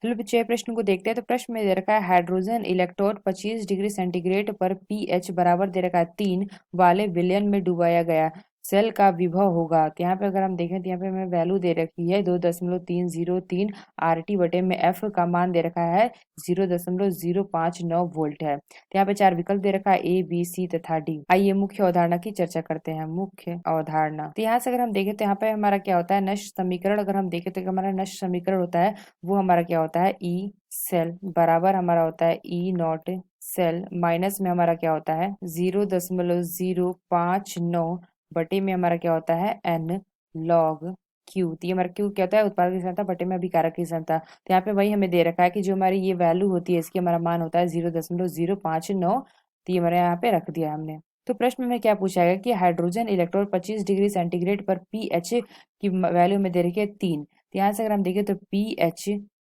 चलो बच्चे ये प्रश्न को देखते हैं। तो प्रश्न में दे रखा है हाइड्रोजन इलेक्ट्रोड 25 डिग्री सेंटीग्रेड पर पीएच बराबर दे रखा है 3 वाले विलयन में डुबाया गया सेल का विभव होगा। तो यहाँ पे अगर हम देखें तो यहाँ पे हमें वैल्यू दे रखी है 2.303 RT बटे में एफ का मान दे रखा है 0.059 वोल्ट है। तो यहाँ पे चार विकल्प दे रखा है ए बी सी तथा डी। आइए मुख्य अवधारणा की चर्चा करते हैं। मुख्य अवधारणा, तो यहाँ से अगर हम देखें तो यहाँ पे हमारा क्या होता है नष्ट समीकरण। अगर हम देखें तो हमारा नष्ट समीकरण होता है वो हमारा क्या होता है ई सेल बराबर हमारा होता है ई नॉट सेल माइनस में हमारा क्या होता है 0.059 बटे में हमारा क्या होता है एन लॉग क्यू। तो ये हमारा क्यू क्या होता है उत्पादक की सांद्रता बटे में अभिकारक की सांद्रता। तो यहाँ पे वही हमें दे रखा है कि जो हमारी ये वैल्यू होती है इसकी हमारा मान होता है 0.059। तो ये हमारे यहाँ पे रख दिया हमने। तो प्रश्न में क्या पूछा गया कि हाइड्रोजन इलेक्ट्रोड 25 डिग्री सेंटीग्रेड पर पीएच की वैल्यू में दे रखी है 3। तो यहाँ से अगर हम देखें तो पीएच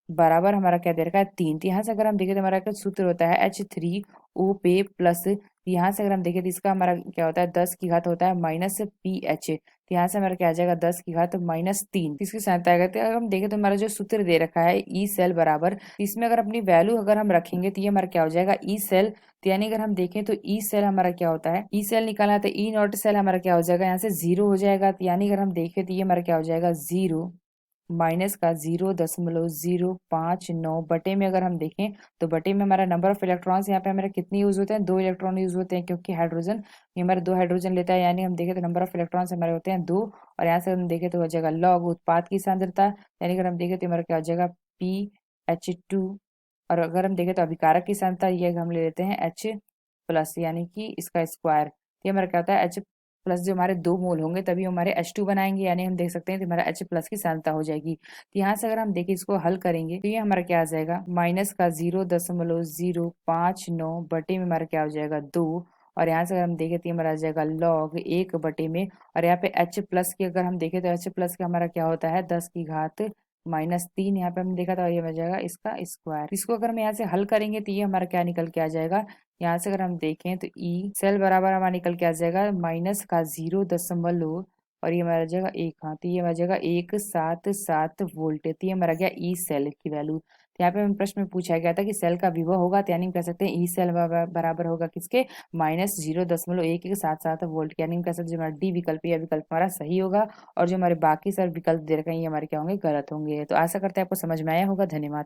बराबर हमारा क्या दे रखा है 3। तो यहाँ से अगर हम देखें तो हमारा क्या सूत्र होता है H3O पे प्लस। यहाँ से अगर हम देखें तो इसका हमारा क्या होता है 10 की घात होता है माइनस पीएच। तो यहाँ से हमारा क्या आ जाएगा 10 की घात -3। इसकी सहायता आएगा। तो अगर हम देखें तो हमारा जो सूत्र दे रखा है ई सेल बराबर, इसमें अगर अपनी वैल्यू अगर हम रखेंगे तो ये हमारा क्या हो जाएगा ई सेल। तो यानी अगर हम देखें तो ई सेल हमारा क्या होता है ई सेल निकालना तो ई नॉट सेल हमारा क्या हो जाएगा यहाँ से 0 हो जाएगा। तो यानी अगर हम देखें तो ये हमारा क्या हो जाएगा 0 माइनस का 0.059 बटे में अगर हम देखें तो बटे में हमारा नंबर ऑफ इलेक्ट्रॉन्स यहाँ पे हमारे कितने यूज होते हैं 2 इलेक्ट्रॉन यूज होते हैं क्योंकि हाइड्रोजन ये हमारे 2 हाइड्रोजन लेता है। यानी हम देखें तो नंबर ऑफ इलेक्ट्रॉन्स हमारे होते हैं 2। और यहाँ से हम देखें तो हो जाएगा लॉग उत्पाद की सांद्रता। यानी अगर हम देखें तो हमारा क्या हो जाएगा PH2। और अगर हम देखें तो अभिकारक की सांद्रता ये हम ले लेते हैं H+ यानी कि इसका स्क्वायर। ये हमारा क्या होता है H+ जो हमारे 2 मोल होंगे तभी हमारे H2 बनाएंगे। यानी हम देख सकते हैं कि हमारा H+ की सांद्रता हो जाएगी। तो यहाँ से अगर हम देखें इसको हल करेंगे तो ये हमारा क्या आ जाएगा माइनस का 0.059 बटे में हमारा क्या हो जाएगा 2। और यहाँ से अगर हम देखें तो ये हमारा आ जाएगा लॉग 1 बटे में। और यहाँ पे H+ की अगर हम देखें तो H+ का हमारा क्या होता है 10 की घात -3। यहाँ पे हमने देखा था और ये बन जाएगा इसका स्क्वायर। इसको अगर हम यहाँ से हल करेंगे तो ये हमारा क्या निकल के आ जाएगा। यहाँ से अगर हम देखें तो ई सेल बराबर हमारा निकल के आ जाएगा माइनस का 0 और ये हमारा जाएगा 1। हाँ तो ये हमारा जाएगा 177 वोल्ट। तो ये हमारा गया ई सेल की वैल्यू। तो यहाँ पे हमें प्रश्न में पूछा गया था कि सेल का विभव होगा। तो यानी हम कह सकते हैं ई सेल बराबर होगा किसके -0.1177 वोल्ट। यानी हम कह सकते हैं जो हमारा डी विकल्प यह विकल्प हमारा सही होगा। और जो हमारे बाकी सर विकल्प दे रखे हैं ये हमारे क्या होंगे गलत होंगे। तो आशा करते हैं आपको समझ में आया होगा। धन्यवाद।